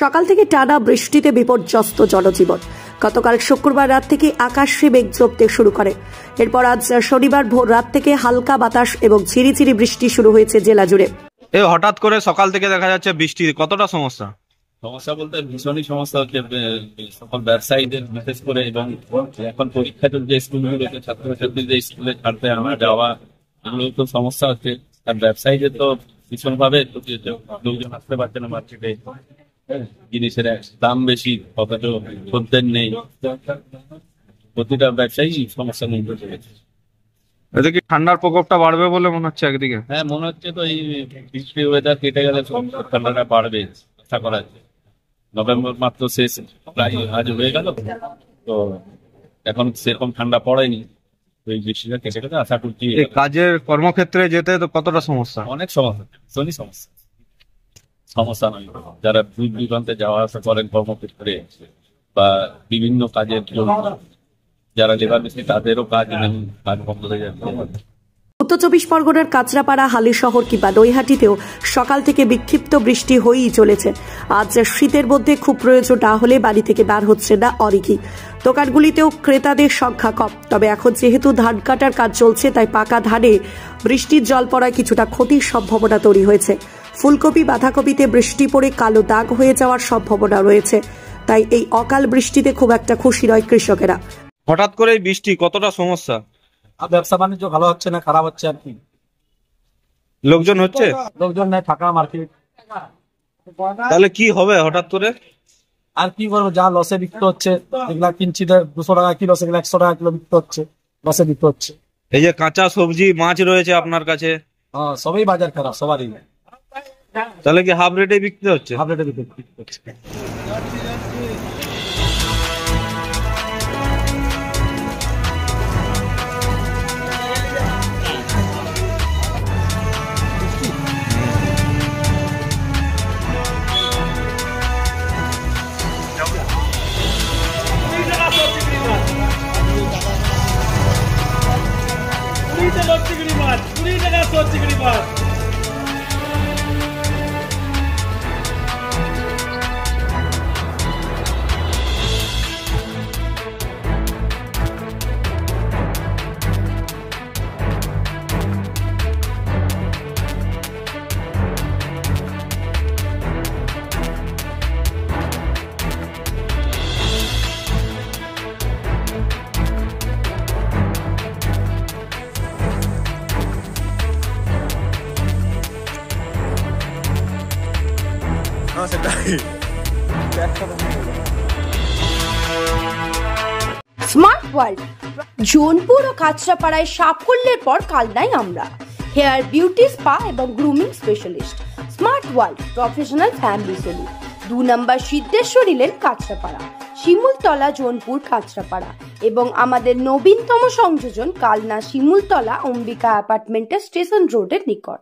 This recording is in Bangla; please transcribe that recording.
সকাল থেকে টানা বৃষ্টিতে বিপর্যস্ত জনজীবন। গতকাল শুক্রবার রাত থেকে আকাশে মেঘ জমতে শুরু করে। এরপর আজ শনিবার ভোর রাত থেকে হালকা বাতাস এবং ঝিরিঝিরি বৃষ্টি শুরু হয়েছে জেলা জুড়ে। হঠাৎ করে সকাল থেকে দেখা যাচ্ছে বৃষ্টি, কতটা সমস্যা? সমস্যা বলতে ভীষণই সমস্যা হচ্ছে সকল ব্যবসায়ীদের, বিশেষ করে, এবং এখন পরীক্ষা চলছে স্কুলগুলোতে, ছাত্রছাত্রীদের স্কুলে ছাড়তে আনা যাওয়া, এগুলো তো সমস্যা হচ্ছে। আর ব্যবসায়ীদের তো ভীষণ ভাবে লোকজন আসতে পারছে না মার্কেটে, জিনিসের দাম বেশি, অথচ খদ্দের নেই। প্রতিটা ব্যবসায়ী সমস্যার মধ্যে চলেছে। এটা কি ঠান্ডার প্রকোপটা বাড়বে বলে মনে হচ্ছে একদিকে? হ্যাঁ, মনে হচ্ছে তো এই বৃষ্টির ওয়েদার কেটে গেলে ঠান্ডাটা বাড়বে, আশা করা যাচ্ছে। নভেম্বর মাত্র শেষ, প্রায় আজ হয়ে গেল, তো এখন সেরকম ঠান্ডা পড়েনি। এই বৃষ্টিটা কেটে গেলে আশা করছি। কাজের কর্মক্ষেত্রে যেতে তো কতটা সমস্যা? অনেক সমস্যা, ভীষণই সমস্যা। সমস্যা নয়, যারা দূর দূরান্তে যাওয়া আসা করেন কর্মক্ষেত্রে বা বিভিন্ন কাজের জন্য, যারা লেবার মিস্ত্রি, তাদেরও কাজ বন্ধ হয়ে যাচ্ছে। উত্তর চব্বিশ পরগনার কাঁচরাপাড়া, হালিশহর কিংবা নৈহাটিতেও সকাল থেকে বিক্ষিপ্ত বৃষ্টি হয়েই চলেছে। আজ শীতের মধ্যে খুব প্রয়োজন না হলে বাড়ি থেকে বার হচ্ছে না অনেকেই। দোকানগুলিতেও ক্রেতাদের সংখ্যা কম। তবে এখন যেহেতু ধান কাটার কাজ চলছে, তাই পাকা ধানে বৃষ্টির জল পড়ায় কিছুটা ক্ষতির সম্ভাবনা তৈরি হয়েছে। ফুলকপি, বাঁধাকপিতে বৃষ্টি পড়ে কালো দাগ হয়ে যাওয়ার সম্ভাবনা রয়েছে। তাই এই অকাল বৃষ্টিতে খুব একটা খুশি নয় কৃষকেরা। হঠাৎ করে বৃষ্টি কতটা সমস্যা? ব্যবসা বাণিজ্য ভালো হচ্ছে না, খারাপ হচ্ছে আর কি। লোকজন হচ্ছে, লোকজন নাই, ফাঁকা মার্কেট। তাহলে কি হবে হঠাৎ করে? আর কি করবো, যা লসে বিক্রি হচ্ছে, এগুলা কিনছি 200 টাকা কিলো, সেগুলো 100 টাকা কিলো বিক্রি হচ্ছে, লসে বিক্রি হচ্ছে। এই যে কাঁচা সবজি, মাছ রয়েছে আপনার কাছে, সবই বাজার খারাপ, সবারই। তাহলে কি হাফ রেটে বিক্রি হচ্ছে? হাফ রেটে বিক্রি হচ্ছে। স্মার্ট ওয়ার্ল্ড জোনপুর ও কাঁচরাপাড়ায় সাফল্যের পর কালনায় আমরা হেয়ার বিউটি, স্পা এবং grooming specialist. Smart world professional family salon, 2 number Siddheshwari lane, Kanchrapara, Shimultala, Jonpur, Kanchrapara এবং আমাদের নবীনতম সংযোজন কালনা শিমুলতলা অম্বিকা অ্যাপার্টমেন্টের স্টেশন রোডের নিকট।